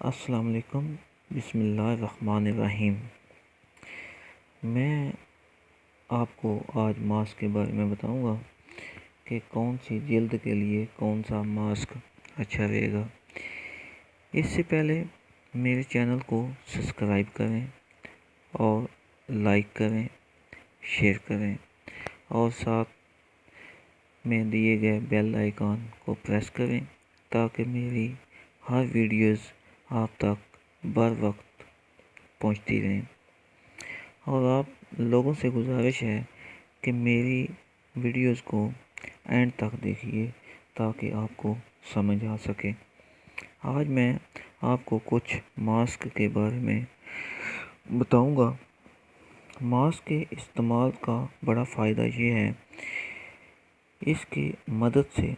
السلام علیکم، بسم اللہ الرحمن الرحیم۔ میں آپ کو آج ماسک کے بارے میں بتاؤں گا کہ کون سی جلد کے لیے کون سا ماسک اچھا رہے گا۔ اس سے پہلے میرے چینل کو سبسکرائب کریں اور لائک کریں، شیئر کریں اور ساتھ میں دیے گئے بیل آئیکن کو پریس کریں تاکہ میری ہر ویڈیوز آپ تک بر وقت پہنچتی رہیں۔ اور آپ لوگوں سے گزارش ہے کہ میری ویڈیوز کو اینڈ تک دیکھیے تاکہ آپ کو سمجھ آ سکے۔ آج میں آپ کو کچھ ماسک کے بارے میں بتاؤں گا۔ ماسک کے استعمال کا بڑا فائدہ یہ ہے، اس کی مدد سے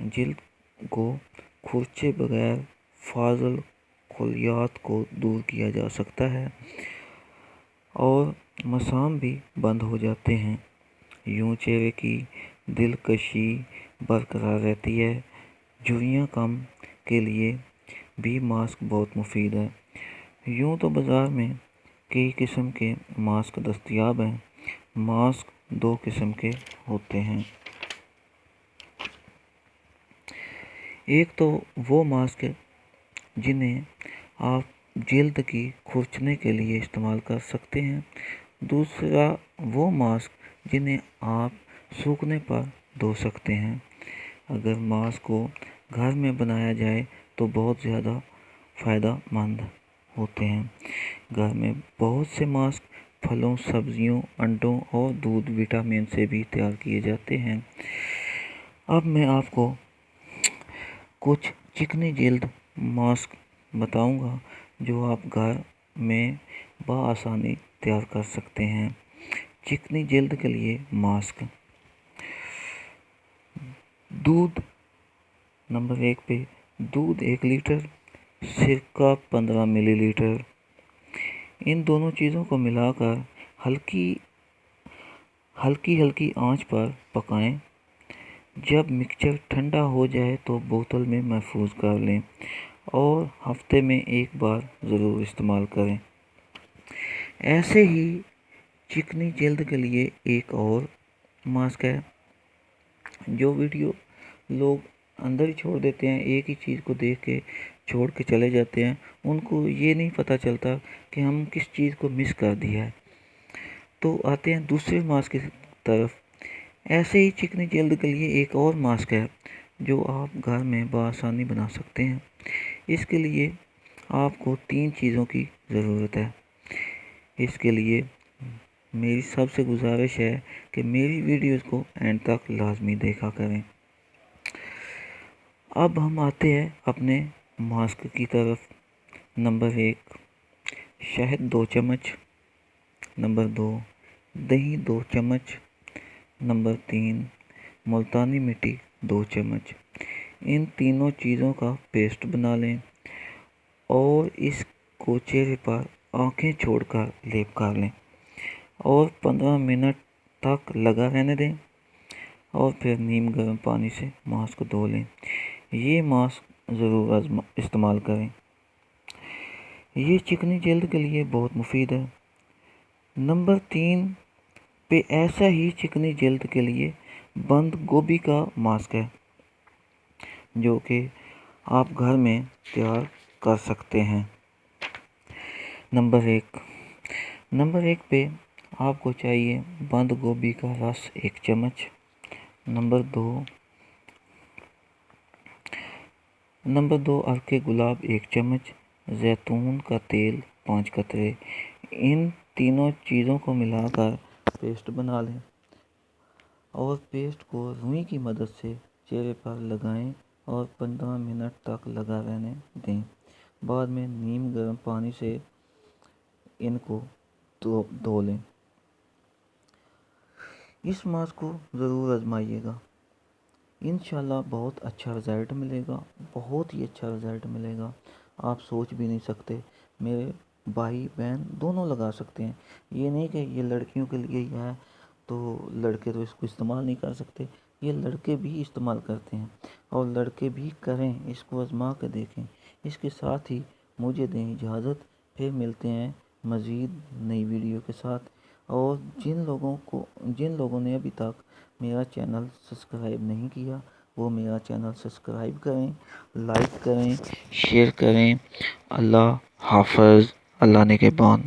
جلد کو کھرچے بغیر فاضل خلیات کو دور کیا جا سکتا ہے اور مسام بھی بند ہو جاتے ہیں۔ یوں چہرے کی دلکشی برقرار رہتی ہے۔ جھریاں کم کے لیے بھی ماسک بہت مفید ہے۔ یوں تو بازار میں کئی قسم کے ماسک دستیاب ہیں۔ ماسک دو قسم کے ہوتے ہیں۔ ایک تو وہ ماسک جنہیں آپ جلد کی کھرچنے کے لیے استعمال کر سکتے ہیں۔ دوسرا وہ ماسک جنہیں آپ سوکھنے پر دھو سکتے ہیں۔ اگر ماسک کو گھر میں بنایا جائے تو بہت زیادہ فائدہ مند ہوتے ہیں۔ گھر میں بہت سے ماسک پھلوں، سبزیوں، انڈوں اور دودھ، وٹامن سے بھی تیار کیے جاتے ہیں۔ اب میں آپ کو کچھ چکنی جلد ماسک بتاؤں گا جو آپ گھر میں بآسانی تیار کر سکتے ہیں۔ چکنی جلد کے لیے ماسک: دودھ نمبر 1 پہ دودھ 1 لیٹر، سرکہ 15 ملی لیٹر۔ ان دونوں چیزوں کو ملا کر ہلکی آنچ پر پکائیں۔ جب مکسچر ٹھنڈا ہو جائے تو بوتل میں محفوظ کر لیں اور ہفتے میں ایک بار ضرور استعمال کریں۔ ایسے ہی چکنی جلد کے لیے ایک اور ماسک ہے جو ویڈیو لوگ اندر ہی چھوڑ دیتے ہیں، ایک ہی چیز کو دیکھ کے چھوڑ کے چلے جاتے ہیں، ان کو یہ نہیں پتہ چلتا کہ ہم کس چیز کو مس کر دیا ہے۔ تو آتے ہیں دوسرے ماسک کی طرف۔ ایسے ہی چکنی جلد کے لیے ایک اور ماسک ہے جو آپ گھر میں بآسانی بنا سکتے ہیں۔ اس کے لیے آپ کو 3 چیزوں کی ضرورت ہے۔ اس کے لیے میری سب سے گزارش ہے کہ میری ویڈیوز کو اینڈ تک لازمی دیکھا کریں۔ اب ہم آتے ہیں اپنے ماسک کی طرف۔ نمبر 1 شہد 2 چمچ۔ نمبر 2 دہی 2 چمچ۔ نمبر 3 ملتانی مٹی 2 چمچ۔ ان تینوں چیزوں کا پیسٹ بنا لیں اور اس کو چہرے پر آنکھیں چھوڑ کر لیپ کر لیں اور 15 منٹ تک لگا رہنے دیں اور پھر نیم گرم پانی سے ماسک دھو لیں۔ یہ ماسک ضرور استعمال کریں۔ یہ چکنی جلد کے لیے بہت مفید ہے۔ نمبر 3 پہ ایسا ہی چکنی جلد کے لیے بند گوبھی کا ماسک ہے جو کہ آپ گھر میں تیار کر سکتے ہیں۔ نمبر 1 پہ آپ کو چاہیے بند گوبھی کا رس 1 چمچ۔ نمبر 2 عرق گلاب 1 چمچ۔ زیتون کا تیل 5 قطرے۔ ان تینوں چیزوں کو ملا کر پیسٹ بنا لیں اور پیسٹ کو روئی کی مدد سے چہرے پر لگائیں اور 15 منٹ تک لگا رہنے دیں۔ بعد میں نیم گرم پانی سے ان کو دھو لیں۔ اس ماسک کو ضرور آزمائیے گا، انشاءاللہ بہت اچھا رزلٹ ملے گا، بہت ہی اچھا رزلٹ ملے گا۔ آپ سوچ بھی نہیں سکتے، میرے بھائی بہن دونوں لگا سکتے ہیں۔ یہ نہیں کہ یہ لڑکیوں کے لیے ہی ہے تو لڑکے تو اس کو استعمال نہیں کر سکتے، یہ لڑکے بھی استعمال کرتے ہیں اور لڑکے بھی کریں، اس کو آزما کے دیکھیں۔ اس کے ساتھ ہی مجھے دیں اجازت، پھر ملتے ہیں مزید نئی ویڈیو کے ساتھ۔ اور جن لوگوں نے ابھی تک میرا چینل سبسکرائب نہیں کیا وہ میرا چینل سبسکرائب کریں، لائک کریں، شیئر کریں۔ اللہ حافظ، اللہ نگہبان۔